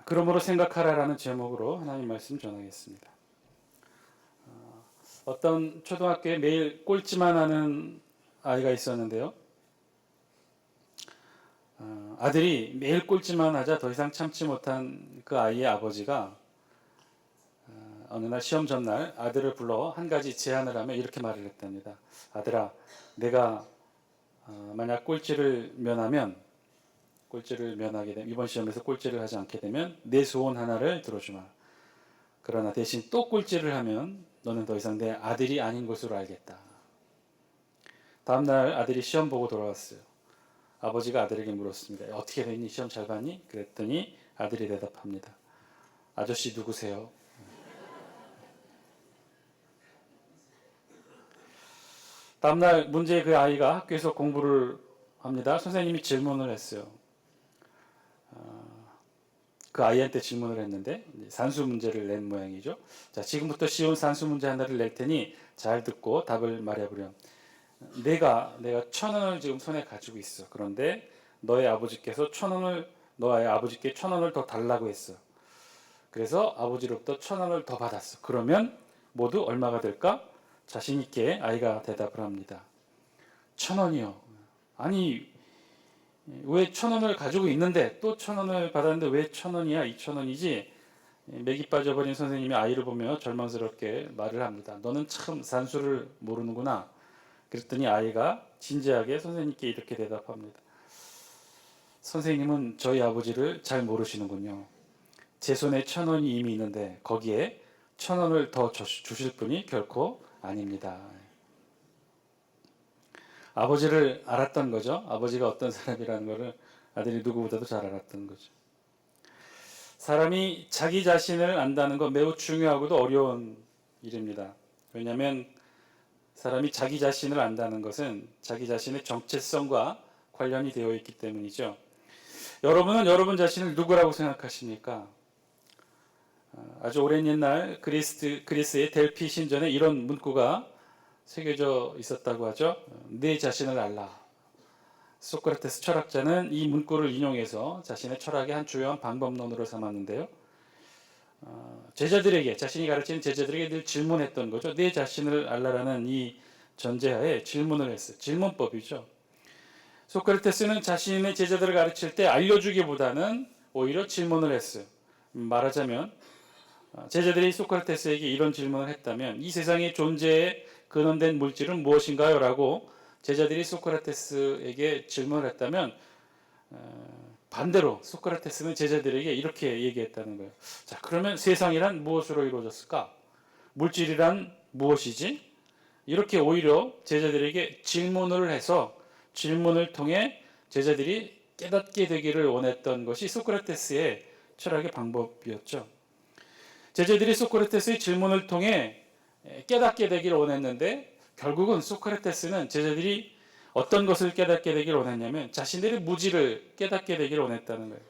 그러므로 생각하라라는 제목으로 하나님 말씀 전하겠습니다. 어떤 초등학교에 매일 꼴찌만 하는 아이가 있었는데요. 아들이 매일 꼴찌만 하자 더 이상 참지 못한 그 아이의 아버지가 어느 날 시험 전날 아들을 불러 한 가지 제안을 하며 이렇게 말을 했답니다. 아들아, 내가 만약 꼴찌를 면하게 되면, 이번 시험에서 꼴찌를 하지 않게 되면 내 소원 하나를 들어주마. 그러나 대신 또 꼴찌를 하면 너는 더 이상 내 아들이 아닌 것으로 알겠다. 다음날 아들이 시험 보고 돌아왔어요. 아버지가 아들에게 물었습니다. 어떻게 됐니? 시험 잘 봤니? 그랬더니 아들이 대답합니다. 아저씨 누구세요? 다음날 문제 그 아이가 학교에서 공부를 합니다. 선생님이 질문을 했어요. 그 아이한테 질문을 했는데 산수 문제를 낸 모양이죠. 자, 지금부터 쉬운 산수 문제 하나를 낼 테니 잘 듣고 답을 말해보렴. 내가 1,000원을 지금 손에 가지고 있어. 그런데 너의 아버지께서 1,000원을 너의 아버지께 1,000원을 더 달라고 했어. 그래서 아버지로부터 1,000원을 더 받았어. 그러면 모두 얼마가 될까? 자신 있게 아이가 대답을 합니다. 1,000원이요. 아니 왜 1,000원을 가지고 있는데 또 1,000원을 받았는데 왜 1,000원이야? 2,000원이지? 맥이 빠져버린 선생님이 아이를 보며 절망스럽게 말을 합니다. 너는 참 산수를 모르는구나. 그랬더니 아이가 진지하게 선생님께 이렇게 대답합니다. 선생님은 저희 아버지를 잘 모르시는군요. 제 손에 1,000원이 이미 있는데 거기에 1,000원을 더 주실 분이 결코 아닙니다. 아버지를 알았던 거죠. 아버지가 어떤 사람이라는 것을 아들이 누구보다도 잘 알았던 거죠. 사람이 자기 자신을 안다는 건 매우 중요하고도 어려운 일입니다. 왜냐하면 사람이 자기 자신을 안다는 것은 자기 자신의 정체성과 관련이 되어 있기 때문이죠. 여러분은 여러분 자신을 누구라고 생각하십니까? 아주 오랜 옛날 그리스의 델피 신전에 이런 문구가 새겨져 있었다고 하죠. 내 자신을 알라. 소크라테스 철학자는 이 문구를 인용해서 자신의 철학의 한 주요한 방법론으로 삼았는데요. 자신이 가르치는 제자들에게 늘 질문했던 거죠. 내 자신을 알라라는 이 전제하에 질문을 했어요. 질문법이죠. 소크라테스는 자신의 제자들을 가르칠 때 알려주기보다는 오히려 질문을 했어요. 말하자면 제자들이 소크라테스에게 이런 질문을 했다면 이 세상의 존재에 근원된 물질은 무엇인가요? 라고 제자들이 소크라테스에게 질문을 했다면 반대로 소크라테스는 제자들에게 이렇게 얘기했다는 거예요. 자, 그러면 세상이란 무엇으로 이루어졌을까? 물질이란 무엇이지? 이렇게 오히려 제자들에게 질문을 해서 질문을 통해 제자들이 깨닫게 되기를 원했던 것이 소크라테스의 철학의 방법이었죠. 제자들이 소크라테스의 질문을 통해 깨닫게 되기를 원했는데 결국은 소크라테스는 제자들이 어떤 것을 깨닫게 되기를 원했냐면 자신들의 무지를 깨닫게 되기를 원했다는 거예요.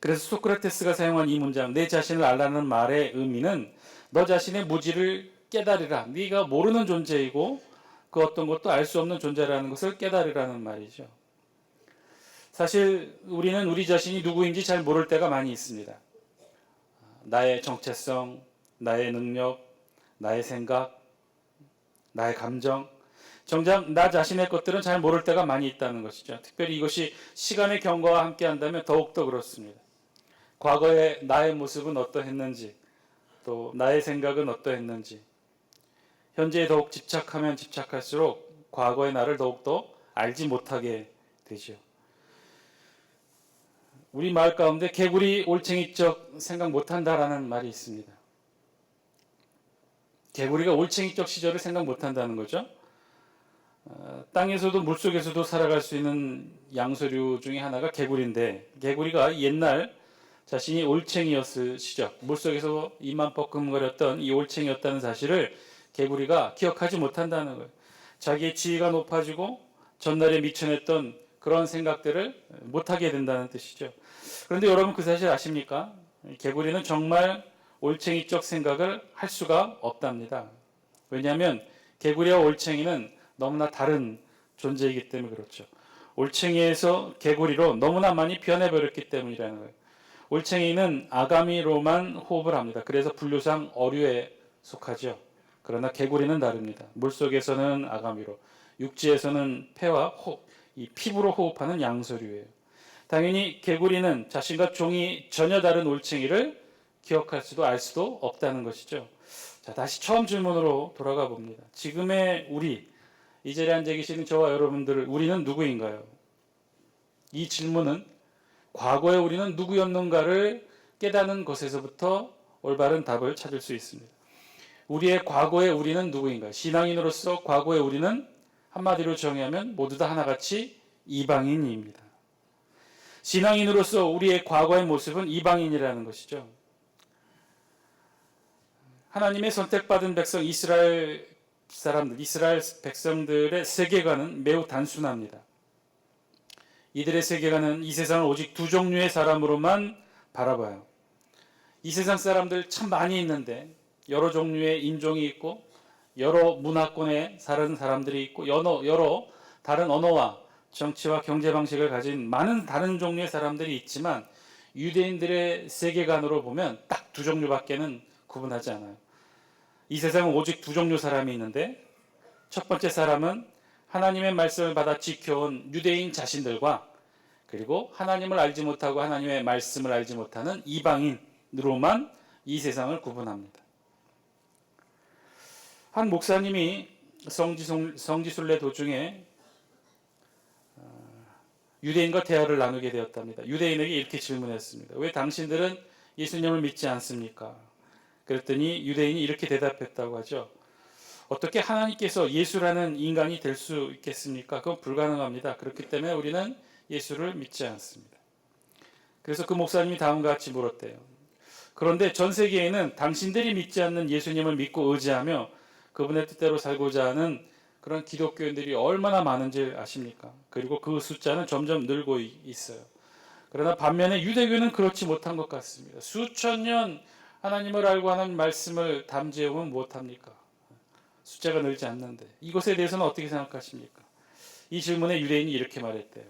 그래서 소크라테스가 사용한 이 문장, 내 자신을 알라는 말의 의미는 너 자신의 무지를 깨달으라. 네가 모르는 존재이고 그 어떤 것도 알 수 없는 존재라는 것을 깨달으라는 말이죠. 사실 우리는 우리 자신이 누구인지 잘 모를 때가 많이 있습니다. 나의 정체성, 나의 능력, 나의 생각, 나의 감정, 정작 나 자신의 것들은 잘 모를 때가 많이 있다는 것이죠. 특별히 이것이 시간의 경과와 함께 한다면 더욱더 그렇습니다. 과거에 나의 모습은 어떠했는지, 또 나의 생각은 어떠했는지, 현재에 더욱 집착하면 집착할수록 과거의 나를 더욱더 알지 못하게 되죠. 우리 마을 가운데 개구리 올챙이적 생각 못한다라는 말이 있습니다. 개구리가 올챙이적 시절을 생각 못한다는 거죠. 땅에서도 물속에서도 살아갈 수 있는 양서류 중에 하나가 개구리인데 개구리가 옛날 자신이 올챙이였을 시절, 물속에서 이만 뻐끔거렸던 이 올챙이였다는 사실을 개구리가 기억하지 못한다는 거예요. 자기의 지위가 높아지고 전날에 미천했던 그런 생각들을 못하게 된다는 뜻이죠. 그런데 여러분 그 사실 아십니까? 개구리는 정말 올챙이적 생각을 할 수가 없답니다. 왜냐하면 개구리와 올챙이는 너무나 다른 존재이기 때문에 그렇죠. 올챙이에서 개구리로 너무나 많이 변해버렸기 때문이라는 거예요. 올챙이는 아가미로만 호흡을 합니다. 그래서 분류상 어류에 속하죠. 그러나 개구리는 다릅니다. 물속에서는 아가미로, 육지에서는 폐와 이 피부로 호흡하는 양서류예요. 당연히 개구리는 자신과 종이 전혀 다른 올챙이를 기억할 수도 알 수도 없다는 것이죠. 자, 다시 처음 질문으로 돌아가 봅니다. 지금의 우리, 이 자리에 앉아 계시는 저와 여러분들, 우리는 누구인가요? 이 질문은 과거에 우리는 누구였는가를 깨닫는 것에서부터 올바른 답을 찾을 수 있습니다. 우리의 과거의 우리는 누구인가? 신앙인으로서 과거의 우리는 한마디로 정의하면 모두 다 하나같이 이방인입니다. 신앙인으로서 우리의 과거의 모습은 이방인이라는 것이죠. 하나님의 선택받은 백성 이스라엘 사람들, 이스라엘 백성들의 세계관은 매우 단순합니다. 이들의 세계관은 이 세상을 오직 두 종류의 사람으로만 바라봐요. 이 세상 사람들 참 많이 있는데 여러 종류의 인종이 있고 여러 문화권에 사는 사람들이 있고 여러 다른 언어와 정치와 경제 방식을 가진 많은 다른 종류의 사람들이 있지만 유대인들의 세계관으로 보면 딱 두 종류밖에는 구분하지 않아요. 이 세상은 오직 두 종류 사람이 있는데 첫 번째 사람은 하나님의 말씀을 받아 지켜온 유대인 자신들과 그리고 하나님을 알지 못하고 하나님의 말씀을 알지 못하는 이방인으로만 이 세상을 구분합니다. 한 목사님이 성지순례 도중에 유대인과 대화를 나누게 되었답니다. 유대인에게 이렇게 질문했습니다. 왜 당신들은 예수님을 믿지 않습니까? 그랬더니 유대인이 이렇게 대답했다고 하죠. 어떻게 하나님께서 예수라는 인간이 될 수 있겠습니까? 그건 불가능합니다. 그렇기 때문에 우리는 예수를 믿지 않습니다. 그래서 그 목사님이 다음과 같이 물었대요. 그런데 전 세계에는 당신들이 믿지 않는 예수님을 믿고 의지하며 그분의 뜻대로 살고자 하는 그런 기독교인들이 얼마나 많은지 아십니까? 그리고 그 숫자는 점점 늘고 있어요. 그러나 반면에 유대교는 그렇지 못한 것 같습니다. 수천 년 하나님을 알고 하는 말씀을 담지해오면 무엇합니까? 숫자가 늘지 않는데 이것에 대해서는 어떻게 생각하십니까? 이 질문에 유대인이 이렇게 말했대요.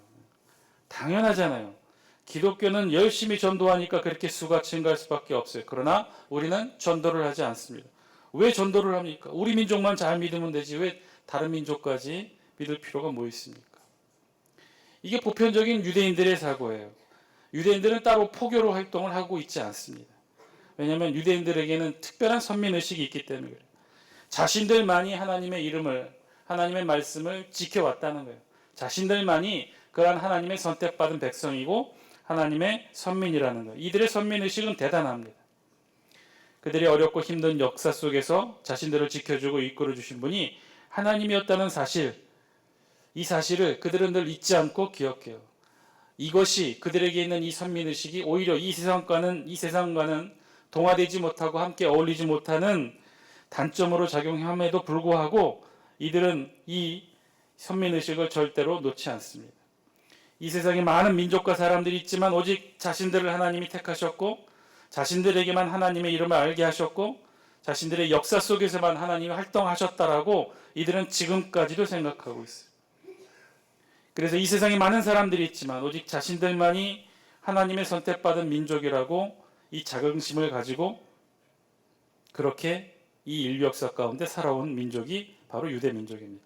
당연하잖아요. 기독교는 열심히 전도하니까 그렇게 수가 증가할 수밖에 없어요. 그러나 우리는 전도를 하지 않습니다. 왜 전도를 합니까? 우리 민족만 잘 믿으면 되지 왜 다른 민족까지 믿을 필요가 뭐 있습니까? 이게 보편적인 유대인들의 사고예요. 유대인들은 따로 포교로 활동을 하고 있지 않습니다. 왜냐하면 유대인들에게는 특별한 선민의식이 있기 때문에 그래요. 자신들만이 하나님의 이름을, 하나님의 말씀을 지켜왔다는 거예요. 자신들만이 그러한 하나님의 선택받은 백성이고 하나님의 선민이라는 거예요. 이들의 선민의식은 대단합니다. 그들이 어렵고 힘든 역사 속에서 자신들을 지켜주고 이끌어주신 분이 하나님이었다는 사실, 이 사실을 그들은 늘 잊지 않고 기억해요. 이것이 그들에게 있는 이 선민의식이 오히려 이 세상과는 동화되지 못하고 함께 어울리지 못하는 단점으로 작용함에도 불구하고 이들은 이 선민의식을 절대로 놓지 않습니다. 이 세상에 많은 민족과 사람들이 있지만 오직 자신들을 하나님이 택하셨고 자신들에게만 하나님의 이름을 알게 하셨고 자신들의 역사 속에서만 하나님이 활동하셨다라고 이들은 지금까지도 생각하고 있어요. 그래서 이 세상에 많은 사람들이 있지만 오직 자신들만이 하나님의 선택받은 민족이라고 이 자긍심을 가지고 그렇게 이 인류 역사 가운데 살아온 민족이 바로 유대 민족입니다.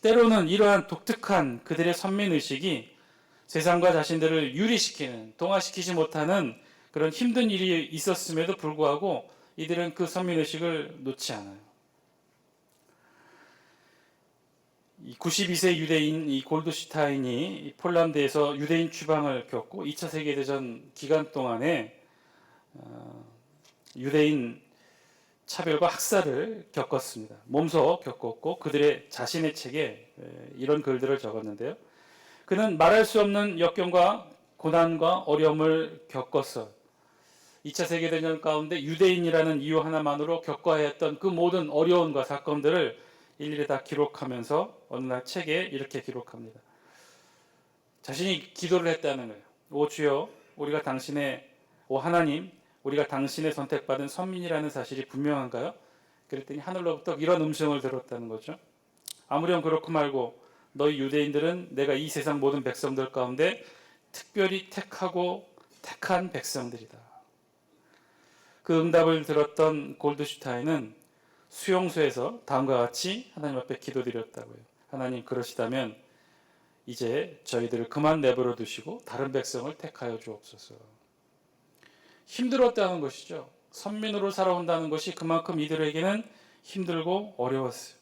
때로는 이러한 독특한 그들의 선민의식이 세상과 자신들을 유리시키는, 동화시키지 못하는 그런 힘든 일이 있었음에도 불구하고 이들은 그 선민의식을 놓지 않아요. 이 92세 유대인 이 골드슈타인이 폴란드에서 유대인 추방을 겪고 2차 세계대전 기간 동안에 유대인 차별과 학살을 겪었습니다. 몸소 겪었고 그들의 자신의 책에 이런 글들을 적었는데요. 그는 말할 수 없는 역경과 고난과 어려움을 겪었어. 2차 세계대전 가운데 유대인이라는 이유 하나만으로 겪어야 했던 그 모든 어려움과 사건들을 일일이 다 기록하면서 어느 날 책에 이렇게 기록합니다. 자신이 기도를 했다는 거예요. 오 주여, 우리가 오 하나님, 우리가 당신의 선택받은 선민이라는 사실이 분명한가요? 그랬더니 하늘로부터 이런 음성을 들었다는 거죠. 아무렴 그렇고 말고 너희 유대인들은 내가 이 세상 모든 백성들 가운데 특별히 택하고 택한 백성들이다. 그 응답을 들었던 골드슈타인은 수용소에서 다음과 같이 하나님 앞에 기도드렸다고요. 하나님, 그러시다면 이제 저희들을 그만 내버려 두시고 다른 백성을 택하여 주옵소서. 힘들었다는 것이죠. 선민으로 살아온다는 것이 그만큼 이들에게는 힘들고 어려웠어요.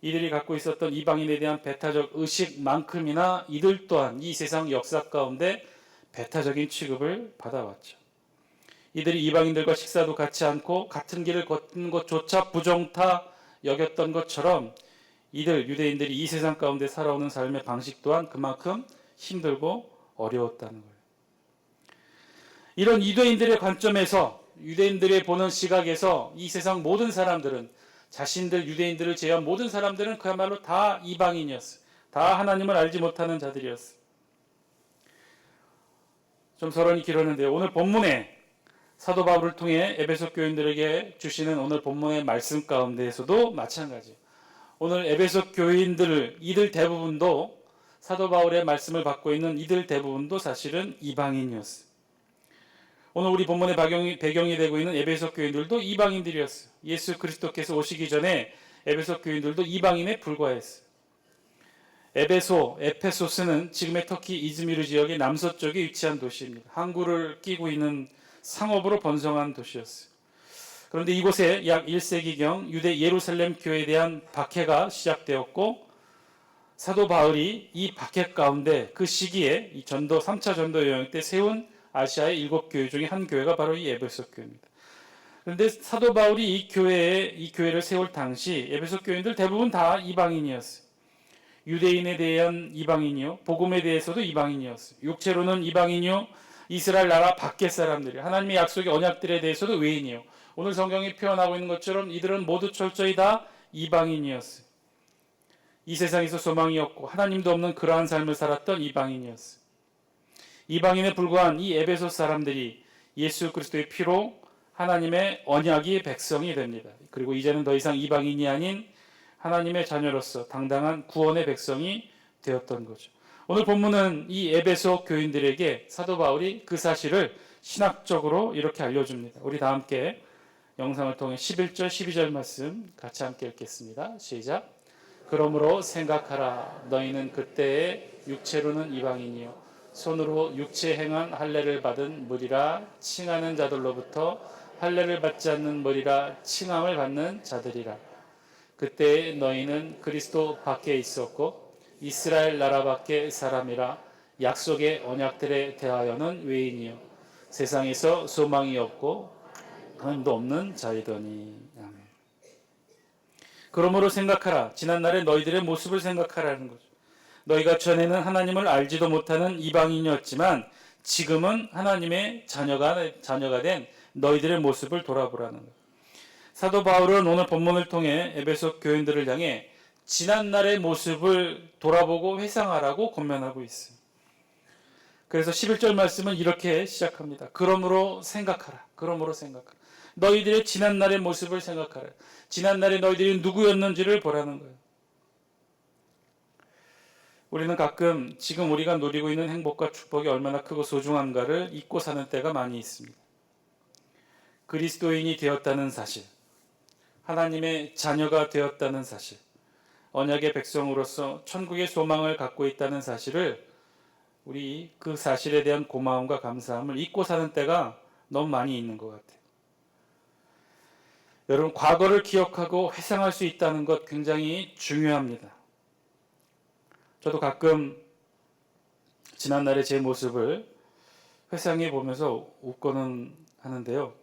이들이 갖고 있었던 이방인에 대한 배타적 의식만큼이나 이들 또한 이 세상 역사 가운데 배타적인 취급을 받아왔죠. 이들이 이방인들과 식사도 같이 않고 같은 길을 걷는 것조차 부정타 여겼던 것처럼 이들 유대인들이 이 세상 가운데 살아오는 삶의 방식 또한 그만큼 힘들고 어려웠다는 거예요. 이런 유대인들의 관점에서, 유대인들의 보는 시각에서 이 세상 모든 사람들은, 자신들 유대인들을 제외한 모든 사람들은 그야말로 다 이방인이었어요. 다 하나님을 알지 못하는 자들이었어요. 좀 서론이 길었는데요. 오늘 본문에 사도 바울을 통해 에베소 교인들에게 주시는 오늘 본문의 말씀 가운데에서도 마찬가지예요. 오늘 에베소 교인들, 이들 대부분도, 사도 바울의 말씀을 받고 있는 이들 대부분도 사실은 이방인이었어요. 오늘 우리 본문의 배경이 되고 있는 에베소 교인들도 이방인들이었어요. 예수 그리스도께서 오시기 전에 에베소 교인들도 이방인에 불과했어요. 에페소스는 지금의 터키 이즈미르 지역의 남서쪽에 위치한 도시입니다. 항구를 끼고 있는 상업으로 번성한 도시였어요. 그런데 이곳에 약 1세기경 유대 예루살렘 교회에 대한 박해가 시작되었고, 사도 바울이 이 박해 가운데 그 시기에 이 3차 전도 여행 때 세운 아시아의 7교회 중에 한 교회가 바로 이 에베소 교회입니다. 그런데 사도 바울이 이 교회를 세울 당시 에베소 교인들 대부분 다 이방인이었어요. 유대인에 대한 이방인이요, 복음에 대해서도 이방인이었어요. 육체로는 이방인이요, 이스라엘 나라 밖의 사람들이, 하나님의 약속의 언약들에 대해서도 외인이요. 오늘 성경이 표현하고 있는 것처럼 이들은 모두 철저히 다 이방인이었어요. 이 세상에서 소망이 없고 하나님도 없는 그러한 삶을 살았던 이방인이었어요. 이방인에 불과한 이 에베소 사람들이 예수 그리스도의 피로 하나님의 언약의 백성이 됩니다. 그리고 이제는 더 이상 이방인이 아닌 하나님의 자녀로서 당당한 구원의 백성이 되었던 거죠. 오늘 본문은 이 에베소 교인들에게 사도 바울이 그 사실을 신학적으로 이렇게 알려줍니다. 우리 다 함께 영상을 통해 11절 12절 말씀 같이 함께 읽겠습니다. 시작. 그러므로 생각하라. 너희는 그때에 육체로는 이방인이요 손으로 육체 행한 할례를 받은 무리라 칭하는 자들로부터 할례를 받지 않는 무리라 칭함을 받는 자들이라. 그때에 너희는 그리스도 밖에 있었고 이스라엘 나라 밖의 사람이라 약속의 언약들에 대하여는 외인이요 세상에서 소망이 없고 하나님도 없는 자이더니. 아멘. 그러므로 생각하라. 지난날의 너희들의 모습을 생각하라는 거죠. 너희가 전에는 하나님을 알지도 못하는 이방인이었지만 지금은 하나님의 자녀가 된 너희들의 모습을 돌아보라는 거예요. 사도 바울은 오늘 본문을 통해 에베소 교인들을 향해 지난날의 모습을 돌아보고 회상하라고 권면하고 있어요. 그래서 11절 말씀은 이렇게 시작합니다. 그러므로 생각하라. 그러므로 생각하라. 너희들의 지난날의 모습을 생각하라. 지난날에 너희들이 누구였는지를 보라는 거예요. 우리는 가끔 지금 우리가 누리고 있는 행복과 축복이 얼마나 크고 소중한가를 잊고 사는 때가 많이 있습니다. 그리스도인이 되었다는 사실, 하나님의 자녀가 되었다는 사실, 언약의 백성으로서 천국의 소망을 갖고 있다는 사실을, 우리 그 사실에 대한 고마움과 감사함을 잊고 사는 때가 너무 많이 있는 것 같아요. 여러분, 과거를 기억하고 회상할 수 있다는 것 굉장히 중요합니다. 저도 가끔 지난날의 제 모습을 회상해 보면서 웃고는 하는데요.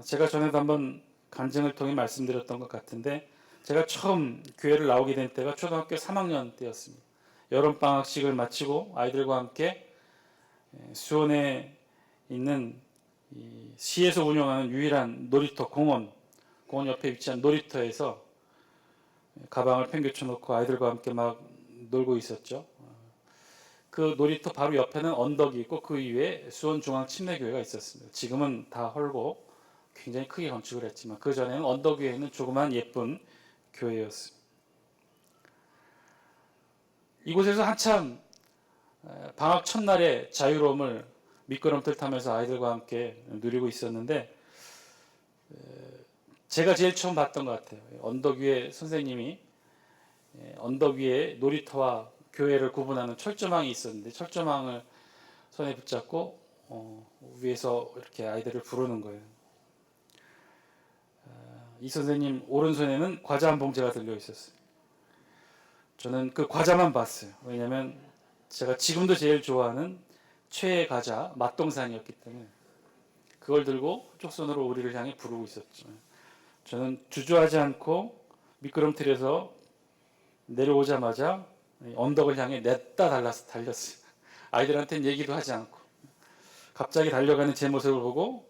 제가 전에도 한번 간증을 통해 말씀드렸던 것 같은데, 제가 처음 교회를 나오게 된 때가 초등학교 3학년 때였습니다. 여름방학식을 마치고 아이들과 함께 수원에 있는 시에서 운영하는 유일한 놀이터 공원 옆에 위치한 놀이터에서 가방을 팽개쳐 놓고 아이들과 함께 막 놀고 있었죠. 그 놀이터 바로 옆에는 언덕이 있고 그 위에 수원중앙침례교회가 있었습니다. 지금은 다 헐고 굉장히 크게 건축을 했지만 그 전에는 언덕 위에 있는 조그만 예쁜 교회였습니다. 이곳에서 한참 방학 첫날의 자유로움을 미끄럼틀 타면서 아이들과 함께 누리고 있었는데 제가 제일 처음 봤던 것 같아요. 언덕 위에 선생님이 언덕 위에 놀이터와 교회를 구분하는 철조망이 있었는데 철조망을 손에 붙잡고 위에서 이렇게 아이들을 부르는 거예요. 이 선생님 오른손에는 과자 한 봉지가 들려 있었어요. 저는 그 과자만 봤어요. 왜냐하면 제가 지금도 제일 좋아하는 최애 과자 맛동산이었기 때문에 그걸 들고 한쪽 손으로 우리를 향해 부르고 있었죠. 저는 주저하지 않고 미끄럼틀에서 내려오자마자 언덕을 향해 냈다 달렸어요. 아이들한테는 얘기도 하지 않고 갑자기 달려가는 제 모습을 보고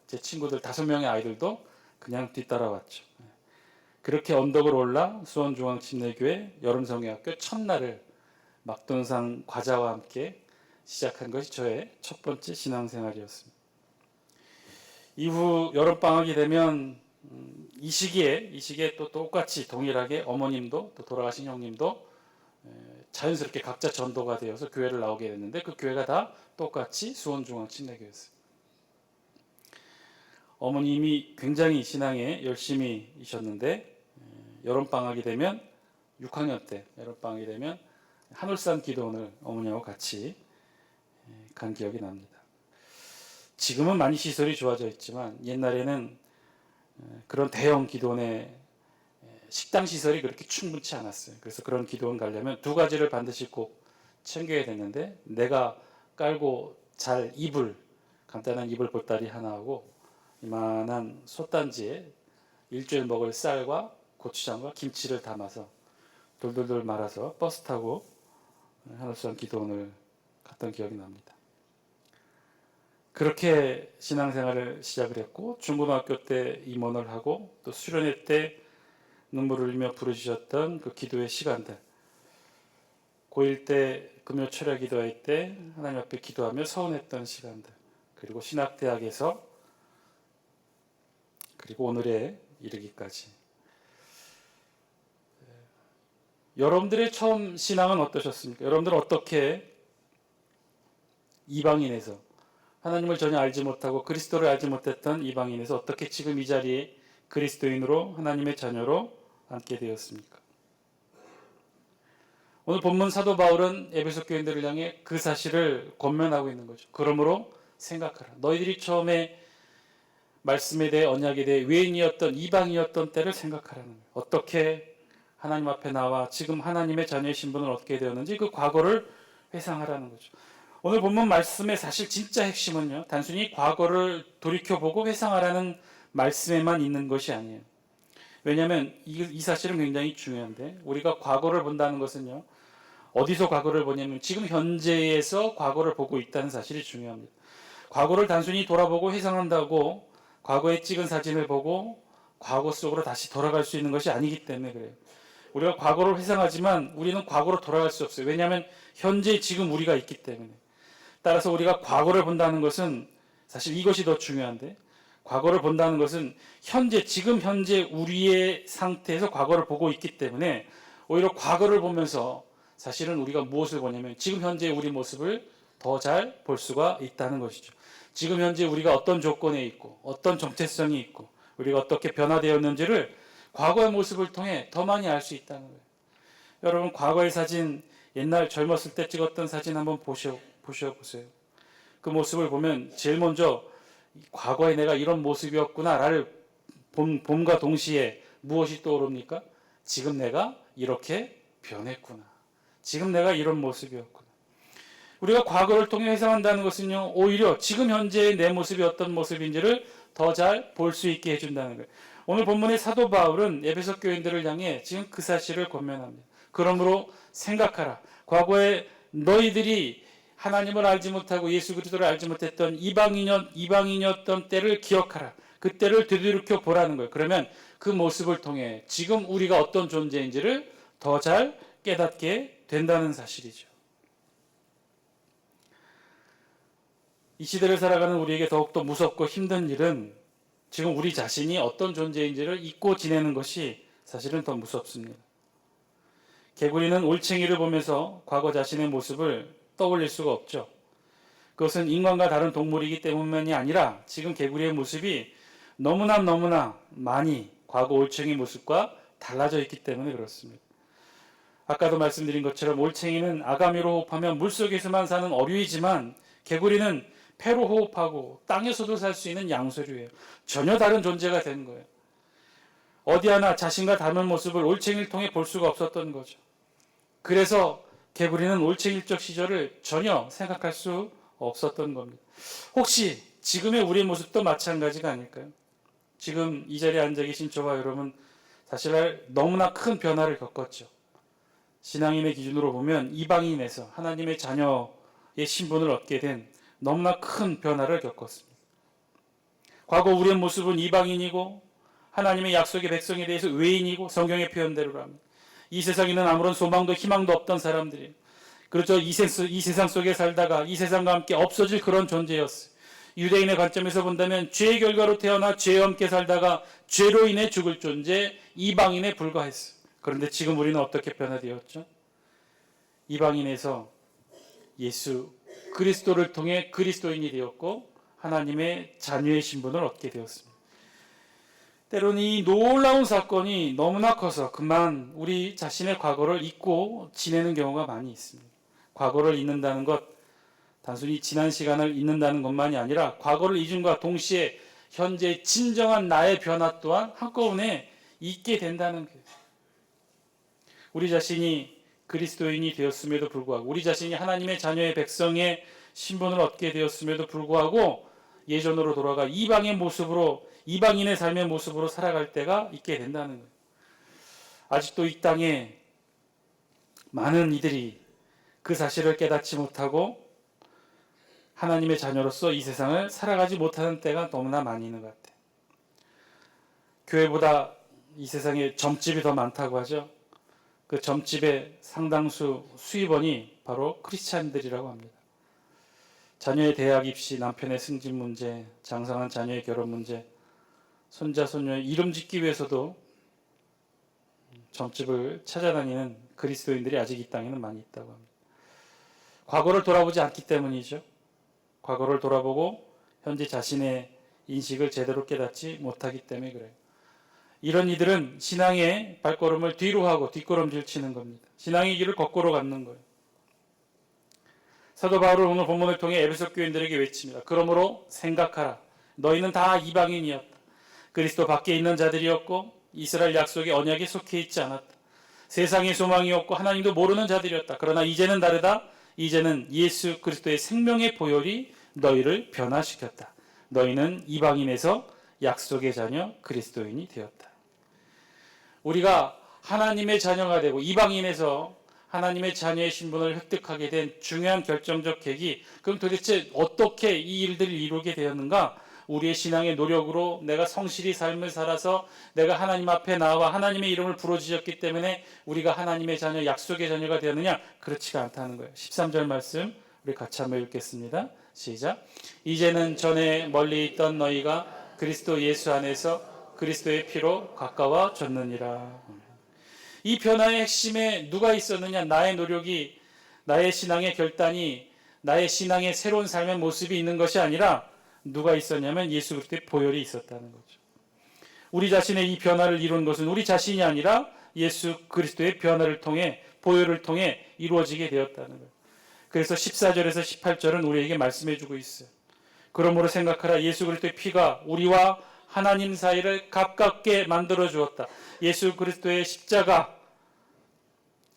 제 친구들 5명의 아이들도 그냥 뒤따라왔죠. 그렇게 언덕을 올라 수원중앙침례교회 여름성회학교 첫날을 막돈산 과자와 함께 시작한 것이 저의 첫 번째 신앙생활이었습니다. 이후 여름방학이 되면 이 시기에 또 똑같이 동일하게 어머님도 또 돌아가신 형님도 자연스럽게 각자 전도가 되어서 교회를 나오게 됐는데 그 교회가 다 똑같이 수원중앙침례교회였어요. 어머님이 굉장히 신앙에 열심히이셨는데 여름방학이 되면 6학년 때 여름방학이 되면 한울산 기도원을 어머니하고 같이 간 기억이 납니다. 지금은 많이 시설이 좋아져 있지만 옛날에는 그런 대형 기도원에 식당 시설이 그렇게 충분치 않았어요. 그래서 그런 기도원 가려면 2가지를 반드시 꼭 챙겨야 됐는데 내가 깔고 잘 간단한 이불 보따리 하나하고 이만한 솥단지에 일주일 먹을 쌀과 고추장과 김치를 담아서 돌돌돌 말아서 버스 타고 한울산 기도원을 갔던 기억이 납니다. 그렇게 신앙생활을 시작을 했고 중고등학교 때 임원을 하고 또 수련회 때 눈물을 흘리며 부르짖었던 그 기도의 시간들, 고1 때 금요 철야 기도회 때 하나님 앞에 기도하며 서운했던 시간들, 그리고 신학대학에서 그리고 오늘에 이르기까지. 여러분들의 처음 신앙은 어떠셨습니까? 여러분들은 어떻게 이방인에서 하나님을 전혀 알지 못하고 그리스도를 알지 못했던 이방인에서 어떻게 지금 이 자리에 그리스도인으로 하나님의 자녀로 앉게 되었습니까? 오늘 본문 사도 바울은 에베소 교인들을 향해 그 사실을 권면하고 있는 거죠. 그러므로 생각하라. 너희들이 처음에 말씀에 대해 언약에 대해 외인이었던 이방이었던 때를 생각하라는 거예요. 어떻게 하나님 앞에 나와 지금 하나님의 자녀의 신분을 얻게 되었는지 그 과거를 회상하라는 거죠. 오늘 본문 말씀의 사실 진짜 핵심은요, 단순히 과거를 돌이켜보고 회상하라는 말씀에만 있는 것이 아니에요. 왜냐하면 이 사실은 굉장히 중요한데, 우리가 과거를 본다는 것은요, 어디서 과거를 보냐면 지금 현재에서 과거를 보고 있다는 사실이 중요합니다. 과거를 단순히 돌아보고 회상한다고 과거에 찍은 사진을 보고 과거 속으로 다시 돌아갈 수 있는 것이 아니기 때문에 그래요. 우리가 과거를 회상하지만 우리는 과거로 돌아갈 수 없어요. 왜냐하면 현재 지금 우리가 있기 때문에. 따라서 우리가 과거를 본다는 것은 사실 이것이 더 중요한데, 과거를 본다는 것은 지금 현재 우리의 상태에서 과거를 보고 있기 때문에 오히려 과거를 보면서 사실은 우리가 무엇을 보냐면 지금 현재 우리 모습을 더 잘 볼 수가 있다는 것이죠. 지금 현재 우리가 어떤 조건에 있고 어떤 정체성이 있고 우리가 어떻게 변화되었는지를 과거의 모습을 통해 더 많이 알 수 있다는 거예요. 여러분, 과거의 사진, 옛날 젊었을 때 찍었던 사진 한번 보셔보세요. 그 모습을 보면 제일 먼저 과거에 내가 이런 모습이었구나를 봄과 동시에 무엇이 떠오릅니까? 지금 내가 이렇게 변했구나. 지금 내가 이런 모습이었구나. 우리가 과거를 통해 회상한다는 것은요, 오히려 지금 현재의 내 모습이 어떤 모습인지를 더 잘 볼 수 있게 해준다는 거예요. 오늘 본문의 사도 바울은 에베소 교인들을 향해 지금 그 사실을 권면합니다. 그러므로 생각하라. 과거에 너희들이 하나님을 알지 못하고 예수 그리스도를 알지 못했던 이방인이었던 때를 기억하라. 그때를 되돌이켜 보라는 거예요. 그러면 그 모습을 통해 지금 우리가 어떤 존재인지를 더 잘 깨닫게 된다는 사실이죠. 이 시대를 살아가는 우리에게 더욱더 무섭고 힘든 일은 지금 우리 자신이 어떤 존재인지를 잊고 지내는 것이 사실은 더 무섭습니다. 개구리는 올챙이를 보면서 과거 자신의 모습을 떠올릴 수가 없죠. 그것은 인간과 다른 동물이기 때문만이 아니라 지금 개구리의 모습이 너무나 많이 과거 올챙이 모습과 달라져 있기 때문에 그렇습니다. 아까도 말씀드린 것처럼 올챙이는 아가미로 호흡하면 물속에서만 사는 어류이지만 개구리는 폐로 호흡하고 땅에서도 살 수 있는 양서류예요. 전혀 다른 존재가 된 거예요. 어디 하나 자신과 닮은 모습을 올챙이를 통해 볼 수가 없었던 거죠. 그래서 개구리는 올챙이적 시절을 전혀 생각할 수 없었던 겁니다. 혹시 지금의 우리의 모습도 마찬가지가 아닐까요? 지금 이 자리에 앉아 계신 저와 여러분 사실 너무나 큰 변화를 겪었죠. 신앙인의 기준으로 보면 이방인에서 하나님의 자녀의 신분을 얻게 된 너무나 큰 변화를 겪었습니다. 과거 우리의 모습은 이방인이고 하나님의 약속의 백성에 대해서 외인이고 성경의 표현대로라면 이 세상에는 아무런 소망도 희망도 없던 사람들이에요. 그렇죠. 이 세상 속에 살다가 이 세상과 함께 없어질 그런 존재였어요. 유대인의 관점에서 본다면 죄의 결과로 태어나 죄와 함께 살다가 죄로 인해 죽을 존재 이방인에 불과했어요. 그런데 지금 우리는 어떻게 변화되었죠? 이방인에서 예수 그리스도를 통해 그리스도인이 되었고 하나님의 자녀의 신분을 얻게 되었습니다. 때로는 이 놀라운 사건이 너무나 커서 그만 우리 자신의 과거를 잊고 지내는 경우가 많이 있습니다. 과거를 잊는다는 것, 단순히 지난 시간을 잊는다는 것만이 아니라 과거를 잊음과 동시에 현재 진정한 나의 변화 또한 한꺼번에 잊게 된다는 거예요. 우리 자신이 그리스도인이 되었음에도 불구하고 우리 자신이 하나님의 자녀의 백성의 신분을 얻게 되었음에도 불구하고 예전으로 돌아가 이방인의 삶의 모습으로 살아갈 때가 있게 된다는 거예요. 아직도 이 땅에 많은 이들이 그 사실을 깨닫지 못하고 하나님의 자녀로서 이 세상을 살아가지 못하는 때가 너무나 많이 있는 것 같아요. 교회보다 이 세상에 점집이 더 많다고 하죠. 그 점집의 상당수 수입원이 바로 크리스찬들이라고 합니다. 자녀의 대학 입시, 남편의 승진 문제, 장성한 자녀의 결혼 문제, 손자, 손녀의 이름 짓기 위해서도 점집을 찾아다니는 그리스도인들이 아직 이 땅에는 많이 있다고 합니다. 과거를 돌아보지 않기 때문이죠. 과거를 돌아보고 현재 자신의 인식을 제대로 깨닫지 못하기 때문에 그래요. 이런 이들은 신앙의 발걸음을 뒤로 하고 뒷걸음질 치는 겁니다. 신앙의 길을 거꾸로 걷는 거예요. 사도 바울은 오늘 본문을 통해 에베소 교인들에게 외칩니다. 그러므로 생각하라. 너희는 다 이방인이었다. 그리스도 밖에 있는 자들이었고 이스라엘 약속의 언약에 속해 있지 않았다. 세상의 소망이었고 하나님도 모르는 자들이었다. 그러나 이제는 다르다. 이제는 예수 그리스도의 생명의 보혈이 너희를 변화시켰다. 너희는 이방인에서 약속의 자녀 그리스도인이 되었다. 우리가 하나님의 자녀가 되고 이방인에서 하나님의 자녀의 신분을 획득하게 된 중요한 결정적 계기, 그럼 도대체 어떻게 이 일들을 이루게 되었는가? 우리의 신앙의 노력으로 내가 성실히 삶을 살아서 내가 하나님 앞에 나와 하나님의 이름을 부르짖었기 때문에 우리가 하나님의 자녀, 약속의 자녀가 되었느냐? 그렇지가 않다는 거예요. 13절 말씀 우리 같이 한번 읽겠습니다. 시작. 이제는 전에 멀리 있던 너희가 그리스도 예수 안에서 그리스도의 피로 가까워졌느니라. 이 변화의 핵심에 누가 있었느냐? 나의 노력이, 나의 신앙의 결단이, 나의 신앙의 새로운 삶의 모습이 있는 것이 아니라 누가 있었냐면 예수 그리스도의 보혈이 있었다는 거죠. 우리 자신의 이 변화를 이룬 것은 우리 자신이 아니라 예수 그리스도의 변화를 통해, 보혈을 통해 이루어지게 되었다는 거예요. 그래서 14절에서 18절은 우리에게 말씀해 주고 있어요. 그러므로 생각하라. 예수 그리스도의 피가 우리와 하나님 사이를 가깝게 만들어 주었다. 예수 그리스도의 십자가,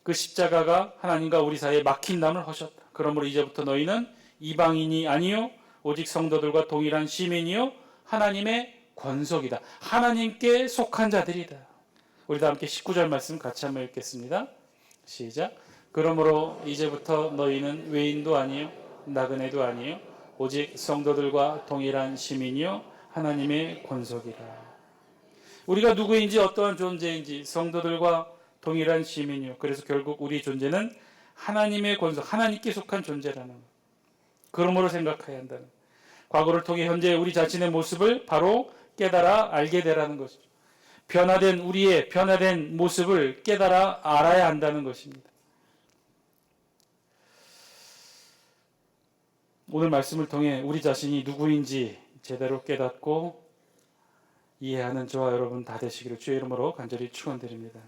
그 십자가가 하나님과 우리 사이에 막힌 담을 허셨다. 그러므로 이제부터 너희는 이방인이 아니요 오직 성도들과 동일한 시민이요 하나님의 권속이다. 하나님께 속한 자들이다. 우리 다 함께 19절 말씀 같이 한번 읽겠습니다. 시작. 그러므로 이제부터 너희는 외인도 아니요 나그네도 아니요 오직 성도들과 동일한 시민이요 하나님의 권속이라. 우리가 누구인지 어떠한 존재인지 성도들과 동일한 시민이요. 그래서 결국 우리 존재는 하나님의 권속, 하나님께 속한 존재라는 것. 그러므로 생각해야 한다는. 과거를 통해 현재 우리 자신의 모습을 바로 깨달아 알게 되라는 것이죠. 우리의 변화된 모습을 깨달아 알아야 한다는 것입니다. 오늘 말씀을 통해 우리 자신이 누구인지 제대로 깨닫고 이해하는 저와 여러분 다 되시기를 주의 이름으로 간절히 축원드립니다.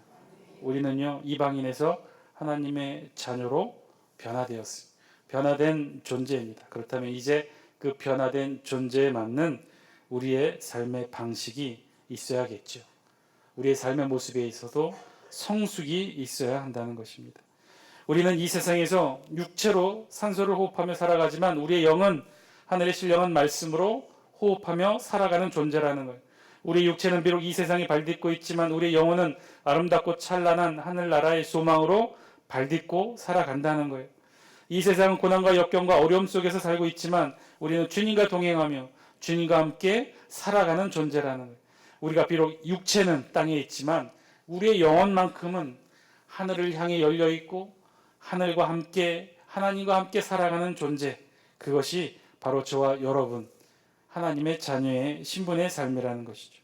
우리는요, 이방인에서 하나님의 자녀로 변화되었습니다. 변화된 존재입니다. 그렇다면 이제 그 변화된 존재에 맞는 우리의 삶의 방식이 있어야겠죠. 우리의 삶의 모습에 있어도 성숙이 있어야 한다는 것입니다. 우리는 이 세상에서 육체로 산소를 호흡하며 살아가지만 우리의 영은 하늘의 신령한 말씀으로 호흡하며 살아가는 존재라는 거예요. 우리 육체는 비록 이 세상에 발딛고 있지만 우리의 영혼은 아름답고 찬란한 하늘나라의 소망으로 발딛고 살아간다는 거예요. 이 세상은 고난과 역경과 어려움 속에서 살고 있지만 우리는 주님과 동행하며 주님과 함께 살아가는 존재라는 거예요. 우리가 비록 육체는 땅에 있지만 우리의 영혼만큼은 하늘을 향해 열려 있고 하늘과 함께 하나님과 함께 살아가는 존재, 그것이 바로 저와 여러분 하나님의 자녀의 신분의 삶이라는 것이죠.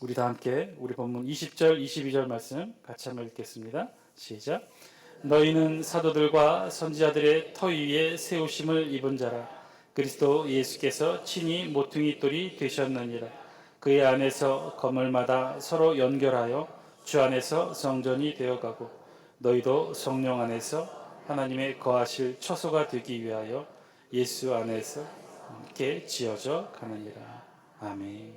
우리 다 함께 우리 본문 20절 22절 말씀 같이 한번 읽겠습니다. 시작. 너희는 사도들과 선지자들의 터 위에 세우심을 입은 자라. 그리스도 예수께서 친히 모퉁이 돌이 되셨느니라. 그의 안에서 건물마다 서로 연결하여 주 안에서 성전이 되어가고 너희도 성령 안에서 하나님의 거하실 처소가 되기 위하여 예수 안에서 함께 지어져 가느니라. 아멘.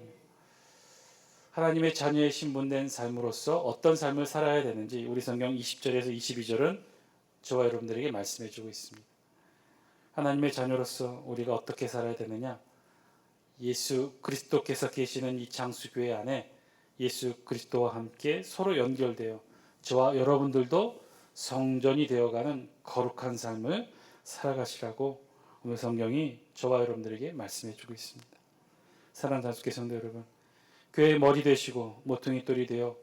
하나님의 자녀의 신분된 삶으로서 어떤 삶을 살아야 되는지 우리 성경 20절에서 22절은 저와 여러분들에게 말씀해 주고 있습니다. 하나님의 자녀로서 우리가 어떻게 살아야 되느냐? 예수 그리스도께서 계시는 이 장수교회 안에 예수 그리스도와 함께 서로 연결되어 저와 여러분들도 성전이 되어가는 거룩한 삶을 살아가시라고 오늘 성경이 저와 여러분들에게 말씀해 주고 있습니다. 사랑하는 장수교회 성도 여러분, 교회의 머리 되시고 모퉁이 돌이 되어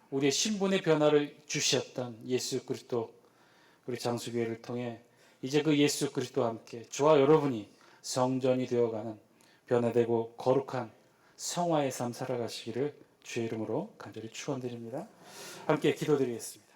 우리의 신분의 변화를 주셨던 예수 그리스도, 우리 장수교회를 통해 이제 그 예수 그리스도와 함께 저와 여러분이 성전이 되어가는 변화되고 거룩한 성화의 삶 살아가시기를 주의 이름으로 간절히 축원드립니다. 함께 기도드리겠습니다.